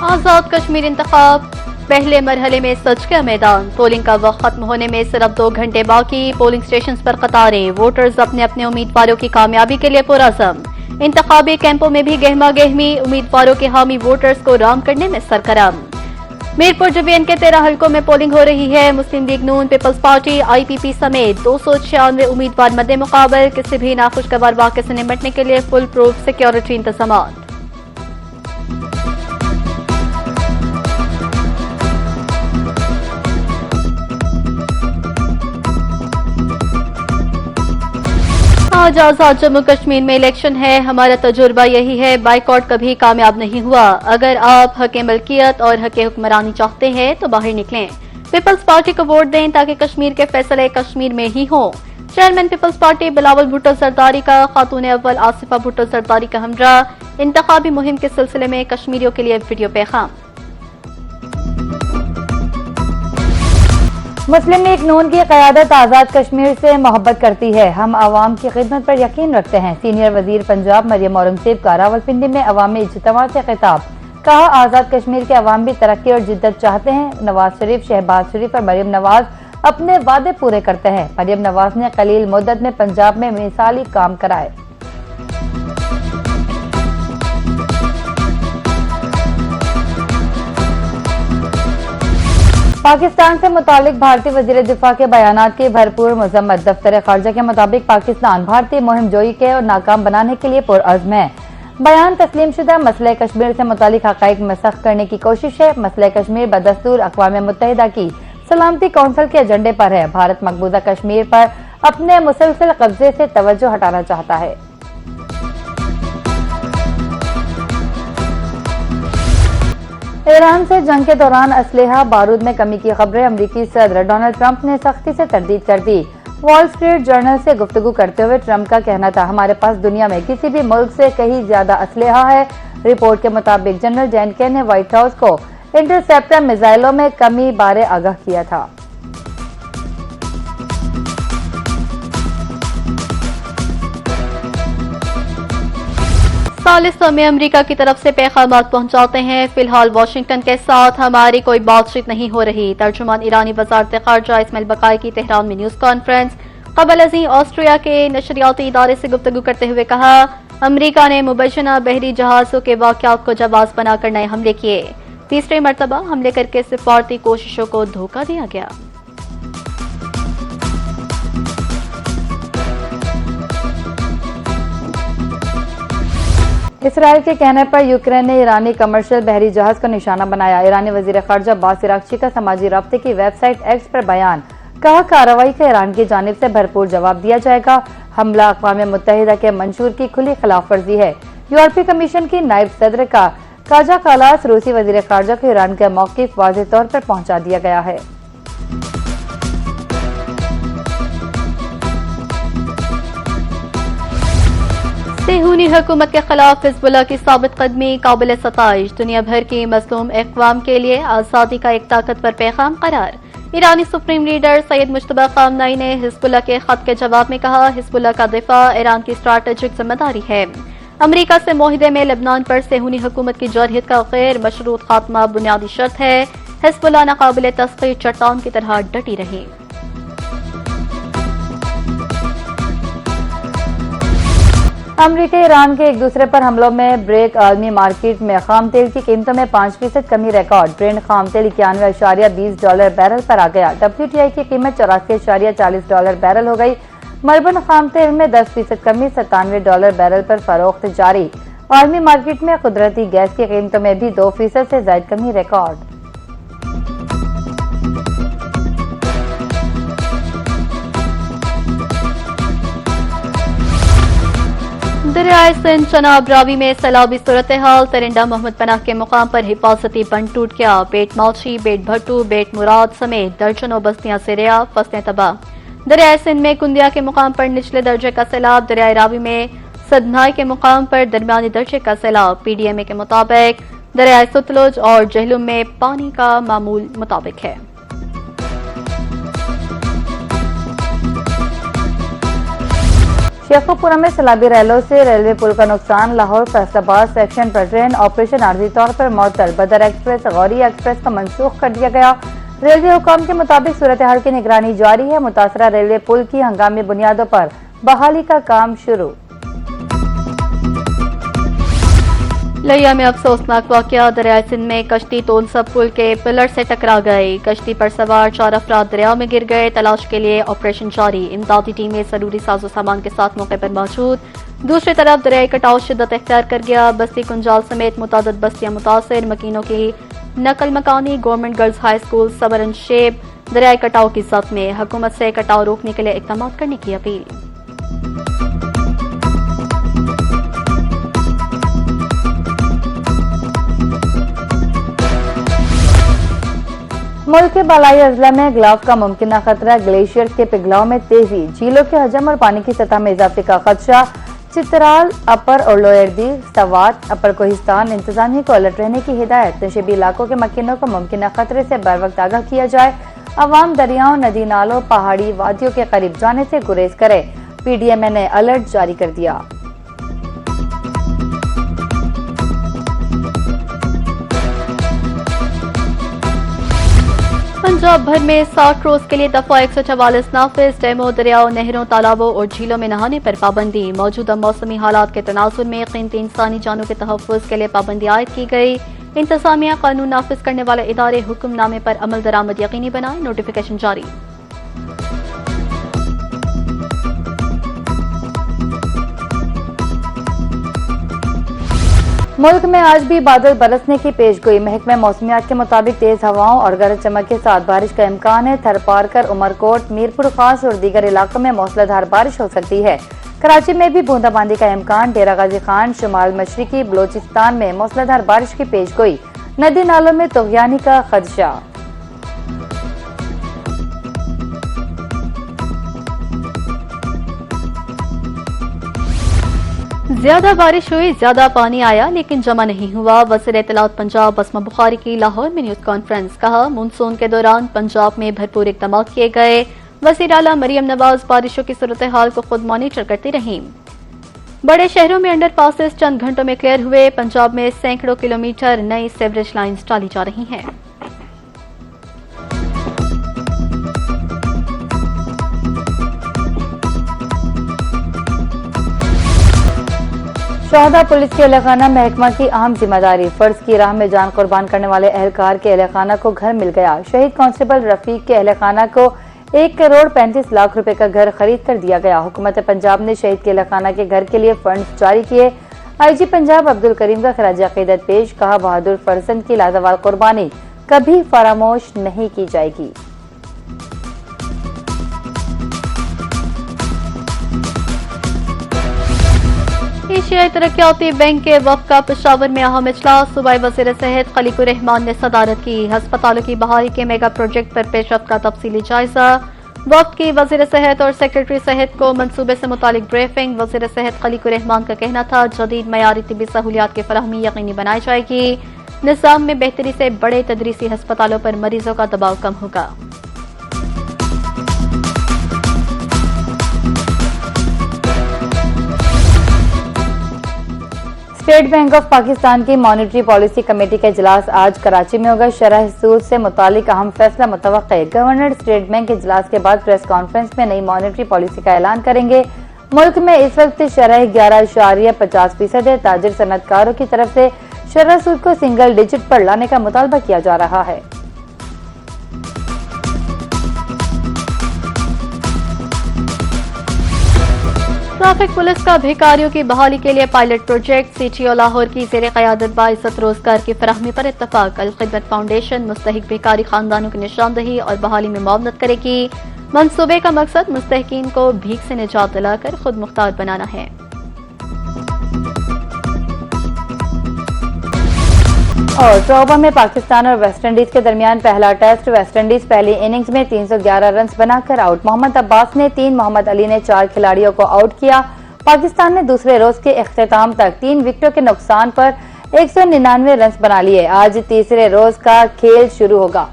आजाद कश्मीर इंतखाब पहले मरहले में सज गया मैदान। पोलिंग का वक्त खत्म होने में सिर्फ 2 घंटे बाकी। पोलिंग स्टेशन पर कतारें। वोटर्स अपने अपने उम्मीदवारों की कामयाबी के लिए पुरअज़म। इंतखाबी कैंपों में भी गहमा गहमी। उम्मीदवारों के हामी वोटर्स को राम करने में सरगर्म। मीरपुर डिवीजन के 13 हलकों में पोलिंग हो रही है। मुस्लिम लीग नून, पीपल्स पार्टी, IPP समेत 296 उम्मीदवार मद्दे मुकाबल। किसी भी नाखुशगवार वाक़े से निपटने के लिए फुल प्रूफ सिक्योरिटी इंतजामात। आज आजाद जम्मू कश्मीर में इलेक्शन है। हमारा तजुर्बा यही है, बाइकआउट कभी कामयाब नहीं हुआ। अगर आप हक मलकियत और हक हुक्मरानी चाहते हैं तो बाहर निकलें। पीपल्स पार्टी को वोट दें ताकि कश्मीर के फैसले कश्मीर में ही हों। चेयरमैन पीपल्स पार्टी बिलावल भुट्टो सरदारी का खातून अव्वल आसिफा भुट्टो सरदारी का हमरा। इंतखाबी मुहिम के सिलसिले में कश्मीरियों के लिए वीडियो पैगाम। मुस्लिम लीग नून की क़यादत आज़ाद कश्मीर से मोहब्बत करती है। हम आवाम की खिदमत पर यकीन रखते हैं। सीनियर वजीर पंजाब मरियम औरंगजेब का रावलपिंडी में अवामी इज्तिमा से खिताब। कहा, आज़ाद कश्मीर के अवाम भी तरक्की और जिद्दत चाहते हैं। नवाज शरीफ, शहबाज शरीफ और मरियम नवाज अपने वादे पूरे करते हैं। मरियम नवाज ने कलील मुद्दत में पंजाब में मिसाली काम कराए। पाकिस्तान से मुतालिक भारतीय वजीर दिफा के बयानात की भरपूर मजम्मत। दफ्तर खारजा के मुताबिक पाकिस्तान भारतीय मुहिम जोई के और नाकाम बनाने के लिए पुरअज़्म है। बयान तस्लीमशुदा मसले कश्मीर से मुतालिक हक़ाइक़ मसख़ करने की कोशिश है। मसले कश्मीर बदस्तूर अक़वाम मुत्तहिदा की सलामती कौंसिल के एजेंडे पर है। भारत मकबूजा कश्मीर पर अपने मुसलसल कब्जे से तवज्जो हटाना चाहता है। ईरान से जंग के दौरान असलहा बारूद में कमी की खबरें। अमरीकी सदर डोनाल्ड ट्रंप ने सख्ती से तरदीद कर दी। वॉल स्ट्रीट जर्नल से गुफ्तगू करते हुए ट्रंप का कहना था, हमारे पास दुनिया में किसी भी मुल्क से कहीं ज्यादा असलहा है। रिपोर्ट के मुताबिक जनरल जेनके ने व्हाइट हाउस को इंटरसेप्टर मिसाइलों में कमी बारे आगाह किया था। सालिसों में अमेरिका की तरफ से पैगामात पहुंचाते हैं। फिलहाल वाशिंगटन के साथ हमारी कोई बातचीत नहीं हो रही। तर्जुमान ईरानी वज़ारत ख़ारजा इस्माइल बकाई की तेहरान में न्यूज़ कॉन्फ्रेंस। कबल अज़ीं ऑस्ट्रिया के नशरियाती इदारे से गुफ्तगू करते हुए कहा, अमेरिका ने मुबैशना बहरी जहाज़ों के वाक़यात को जवाब बनाकर नए हमले किए। तीसरी मरतबा हमले करके सिफारती कोशिशों को धोखा दिया गया। इसराइल के कहने पर यूक्रेन ने ईरानी कमर्शियल बहरी जहाज को निशाना बनाया। ईरानी वजीर खारजा अब्बास इराक्ची का समाजी राब्ते की वेबसाइट एक्स पर बयान। कहा, कार्रवाई का ईरान की जानिब से भरपूर जवाब दिया जाएगा। हमला अक़वाम मुत्तहिदा के मंशूर की खुली खिलाफ वर्जी है। यूरोपीय कमीशन की नायब सदर का काजा कालास रूसी वजीर खारजा को ईरान का मौक़िफ़ वाज़ेह तौर पर पहुंचा दिया गया है। सेहूनी हुकूमत के खिलाफ हिज़्बुल्लाह की साबित कदमी काबिल सताइश। दुनिया भर की मज़लूम अक़वाम के लिए आज़ादी का एक ताकतवर पैगाम करार। ईरानी सुप्रीम लीडर सैयद मुज्तबा ख़ामनई ने हिज़्बुल्लाह के खत के जवाब में कहा, हिज़्बुल्लाह का दिफा ईरान की स्ट्रैटेजिक जिम्मेदारी है। अमेरिका से मुआहिदे में लेबनान पर सेहूनी हुकूमत की जरहियत का गैर मशरूत खात्मा बुनियादी शर्त है। हिज़्बुल्लाह नाकाबिल तस्ख़ीर चट्टान की तरह डटी रही। अमरीका ईरान के एक दूसरे पर हमलों में ब्रेक। आलमी मार्केट में खाम तेल की कीमतों में 5% कमी रिकॉर्ड। ब्रेंट खाम तेल $91.20 बैरल पर आ गया। WTI की कीमत $84.40 बैरल हो गई। मलबन खाम तेल में 10% कमी $97 बैरल पर फरोख्त जारी। आलमी मार्केट में कुदरती गैस की कीमतों में भी 2% से ज्यादा कमी रिकॉर्ड। दरियाए सिंध चनाब रावी में सैलाबी सूरत हाल। तरिंडा मोहम्मद पनाह के मुकाम पर हिफाजती बंद टूट गया। बेट मालशी, बेट भट्टू, बेट मुराद समेत दर्जनों बस्तियां सिरिया, फसलें तबाह। दरियाए सिंध में कुंदिया के मुकाम पर निचले दर्जे का सैलाब। दरियाए रावी में सदनाई के मुकाम पर दरमियानी दर्जे का सैलाब। PDMA के मुताबिक दरियाए सतलुज और जहलुम में पानी का मामूल मुताबिक है। शेखोपुरा में सैलाबी रैलों से रेलवे पुल का नुकसान। लाहौर फैसलाबाद सेक्शन पर ट्रेन ऑपरेशन आर्जी तौर पर मअतल। बदर एक्सप्रेस गौरी एक्सप्रेस का मंसूख कर दिया गया। रेलवे हुकाम के मुताबिक सूरत हाल की निगरानी जारी है। मुतासरा रेलवे पुल की हंगामी बुनियादों पर बहाली का काम शुरू। लिया में अफसोसनाक वाकया। दरिया सिंध में कश्ती तोनसब पुल के पिलर से टकरा गई। कश्ती पर सवार 4 अफराद दरिया में गिर गए। तलाश के लिए ऑपरेशन जारी। इमदादी टीमें जरूरी साजो सामान के साथ मौके पर मौजूद। दूसरी तरफ दरियाई कटाव शिद्दत इख्तियार कर गया। बस्ती कुंजाल समेत मुतादिद बस्तियां मुतासिर। मकीनों की नकल मकानी। गवर्नमेंट गर्ल्स हाई स्कूल सबरन शेब दरियाई कटाव की जद में। हुकूमत से कटाव रोकने के लिए इकदाम करने की अपील। मुल्क के बालाई अजला में गिलाफ का मुमकिन खतरा। ग्लेशियर के पिघलाव में तेजी। झीलों के हजम और पानी की सतह में इजाफे का खदशा। चित्राल अपर और लोअर दी सवात अपर कोहिस्तान इंतजामिया को अलर्ट रहने की हिदायत। नशेबी इलाकों के मकीनों को मुमकिन खतरे से बर वक्त आगाह किया जाए। अवाम दरियाओं नदी नालों पहाड़ी वादियों के करीब जाने से गुरेज करे। PDMA ने अलर्ट जारी कर दिया। पंजाब भर में 60 रोज के लिए दफा 144 नाफिज। डैमों दरियाओं नहरों तालाबों और झीलों में नहाने पर पाबंदी। मौजूदा मौसमी हालात के तनाजुर में कीमती इंसानी जानों के तहफ़्फ़ुज़ के लिए पाबंदी आयद की गई। इंतजामिया कानून नाफिज करने वाले इदारे हुक्मनामे पर अमल दरामद यकीनी बनाए। नोटिफिकेशन जारी। मुल्क में आज भी बादल बरसने की पेशगोई। महकमे मौसमियात के मुताबिक तेज हवाओं और गरज चमक के साथ बारिश का इम्कान है। थरपारकर, उमरकोट, मीरपुर खास और दीगर इलाकों में मौसलाधार बारिश हो सकती है। कराची में भी बूंदाबांदी का इम्कान। डेरा गाजी खान, शुमाल मशरिकी बलोचिस्तान में मौसलाधार बारिश की पेशगोई। नदी नालों में तुग़यानी का खदशा। ज्यादा बारिश हुई, ज्यादा पानी आया, लेकिन जमा नहीं हुआ। वज़ीर इत्तलात पंजाब असमा बुखारी की लाहौर में न्यूज कॉन्फ्रेंस। कहा, मानसून के दौरान पंजाब में भरपूर इक़दाम किए गए। वज़ीर आला मरियम नवाज बारिशों की सूरत हाल को खुद मॉनिटर करती रहीं। बड़े शहरों में अंडर पासेस चंद घंटों में क्लियर हुए। पंजाब में सैकड़ों किलोमीटर नई सीवरेज लाइन्स डाली जा रही हैं। शहदा पुलिस के एहलखाना महकमा की अहम जिम्मेदारी। फर्ज की राह में जान कुर्बान करने वाले एहलकार के एहलखाना को घर मिल गया। शहीद कांस्टेबल रफीक के एहलखाना को 1 करोड़ 35 लाख रुपए का घर खरीद कर दिया गया। हुकूमत पंजाब ने शहीद के एहलखाना के घर के लिए फंड जारी किए। IG पंजाब अब्दुल करीम का खराज अकीदत पेश। कहा, बहादुर फरजंद की लाजवाब कुर्बानी कभी फरामोश नहीं की जाएगी। एशियाई तरक्याती बैंक के वफ़द का पेशावर में अहम इजलास। सूबाई वज़ीर सेहत खलीकुर रहमान ने सदारत की। अस्पतालों की बहाली के मेगा प्रोजेक्ट पर पेशरफ्त का तफसीली जायजा। वफ़द की वज़ीर सेहत और सेक्रेटरी सेहत को मंसूबे से मुतालिक ब्रीफिंग। वज़ीर सेहत खलीकुर रहमान का कहना था, जदीद मयारी तिब्बी सहूलियात की फराहमी यकीनी बनाई जाएगी। निज़ाम में बेहतरी से बड़े तदरीसी अस्पतालों पर मरीजों का दबाव कम होगा। स्टेट बैंक ऑफ पाकिस्तान की मॉनेटरी पॉलिसी कमेटी का इजलास आज कराची में होगा। शरह सूद से मुतालिक अहम फैसला मुतवक्का है। गवर्नर स्टेट बैंक के इजलास के बाद प्रेस कॉन्फ्रेंस में नई मॉनेटरी पॉलिसी का ऐलान करेंगे। मुल्क में इस वक्त शरह 11.50% है। ताजिर सनतकारों की तरफ से शरह सूद को सिंगल डिजिट पर लाने का मुतालबा किया जा रहा है। ट्रैफिक पुलिस का भिखारियों की बहाली के लिए पायलट प्रोजेक्ट। CTO लाहौर की ज़ेर क़यादत बाइज़्ज़त रोजगार की फराहमी पर इत्तफाक। अल खिदमत फाउंडेशन मुस्तहिक भिखारी खानदानों की निशानदही और बहाली में मुआवनत करेगी। मंसूबे का मकसद मुस्तहिकीन को भीख से निजात दिलाकर खुद मुख्तार बनाना है। और ट्रोबा में पाकिस्तान और वेस्टइंडीज के दरमियान पहला टेस्ट। वेस्टइंडीज पहली इनिंग्स में 311 रन बनाकर आउट। मोहम्मद अब्बास ने 3, मोहम्मद अली ने 4 खिलाड़ियों को आउट किया। पाकिस्तान ने दूसरे रोज के इख्तिताम तक 3 विकेटों के नुकसान पर 199 रन बना लिए। आज तीसरे रोज का खेल शुरू होगा।